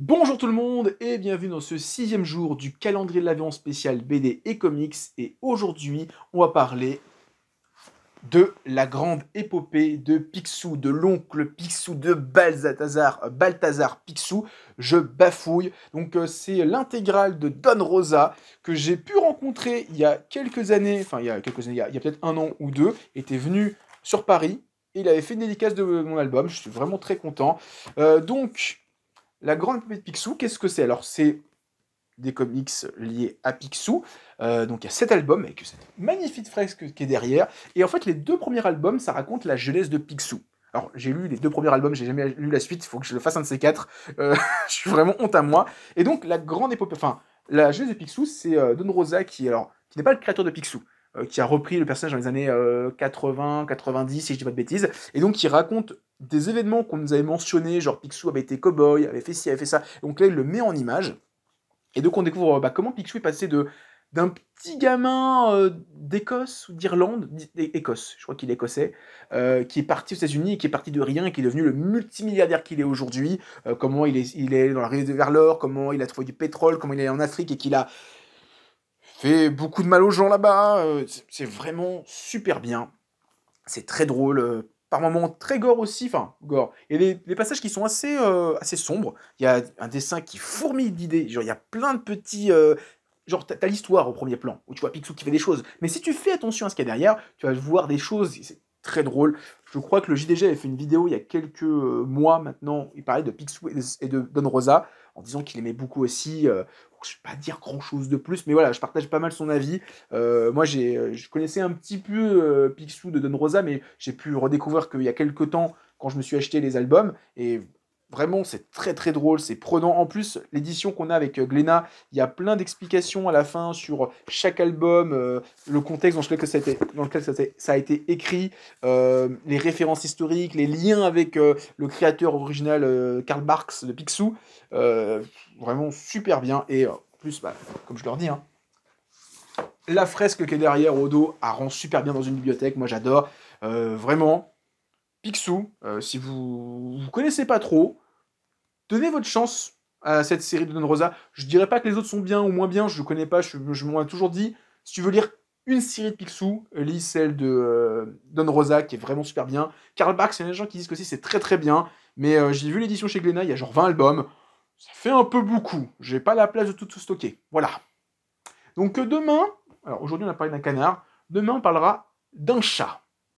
Bonjour tout le monde et bienvenue dans ce 6e jour du calendrier de l'Avent spécial BD et comics. Et aujourd'hui, on va parler de la grande épopée de Picsou, de l'oncle Picsou, de Balthazar Picsou. Je bafouille. Donc c'est l'intégrale de Don Rosa que j'ai pu rencontrer il y a quelques années, enfin il y a peut-être un an ou deux, était venu sur Paris et il avait fait une dédicace de mon album. Je suis vraiment très content. Donc la grande épopée de Picsou, qu'est-ce que c'est? Alors, c'est des comics liés à Picsou. Donc, il y a 7 albums avec cette magnifique fresque qui est derrière. Et en fait, les 2 premiers albums, ça raconte la jeunesse de Picsou. Alors, j'ai lu les 2 premiers albums, j'ai jamais lu la suite, il faut que je le fasse un de ces 4. Je suis vraiment honte à moi. Et donc, la grande épopée, enfin, la jeunesse de Picsou, c'est Don Rosa qui n'est pas le créateur de Picsou. Qui a repris le personnage dans les années 80, 90, si je dis pas de bêtises, et donc qui raconte des événements qu'on nous avait mentionnés, genre Picsou avait été cow-boy, avait fait ci, avait fait ça, donc là il le met en image, et donc on découvre comment Picsou est passé d'un petit gamin d'Écosse ou d'Irlande, d'Écosse, je crois qu'il est écossais, qui est parti aux États-Unis et qui est parti de rien et qui est devenu le multimilliardaire qu'il est aujourd'hui. Comment il est dans la rivière vers l'or, comment il a trouvé du pétrole, comment il est en Afrique et qu'il a fait beaucoup de mal aux gens là-bas. C'est vraiment super bien. C'est très drôle. Par moments très gore aussi. Enfin, gore. Il y a des passages qui sont assez sombres. Il y a un dessin qui fourmille d'idées. Genre, il y a plein de petits. Genre, t'as l'histoire au premier plan, où tu vois Picsou qui fait des choses. Mais si tu fais attention à ce qu'il y a derrière, tu vas voir des choses. C'est très drôle. Je crois que le JDG avait fait une vidéo il y a quelques mois maintenant. Il parlait de Picsou et de Don Rosa, en disant qu'il aimait beaucoup aussi. Je ne vais pas dire grand chose de plus, mais voilà, je partage pas mal son avis. Moi, je connaissais un petit peu Picsou de Don Rosa, mais j'ai pu redécouvrir qu'il y a quelques temps, quand je me suis acheté les albums, et vraiment, c'est très très drôle, c'est prenant. En plus, l'édition qu'on a avec Glénat, il y a plein d'explications à la fin sur chaque album, le contexte dans lequel ça a été écrit, les références historiques, les liens avec le créateur original Karl Barks de Picsou. Euh, Vraiment super bien. Et en plus, bah, comme je leur dis, hein, la fresque qui est derrière au dos, elle rend super bien dans une bibliothèque. Moi, j'adore. Vraiment, Picsou, si vous ne connaissez pas trop, donnez votre chance à cette série de Don Rosa. Je dirais pas que les autres sont bien ou moins bien, je ne connais pas, je m'en ai toujours dit. Si tu veux lire une série de Picsou, lis celle de Don Rosa, qui est vraiment super bien. Karl Barks, il y a des gens qui disent que aussi c'est très très bien, mais j'ai vu l'édition chez Glénat, il y a genre 20 albums. Ça fait un peu beaucoup. J'ai pas la place de tout stocker. Voilà. Donc demain, alors aujourd'hui on a parlé d'un canard, demain on parlera d'un chat.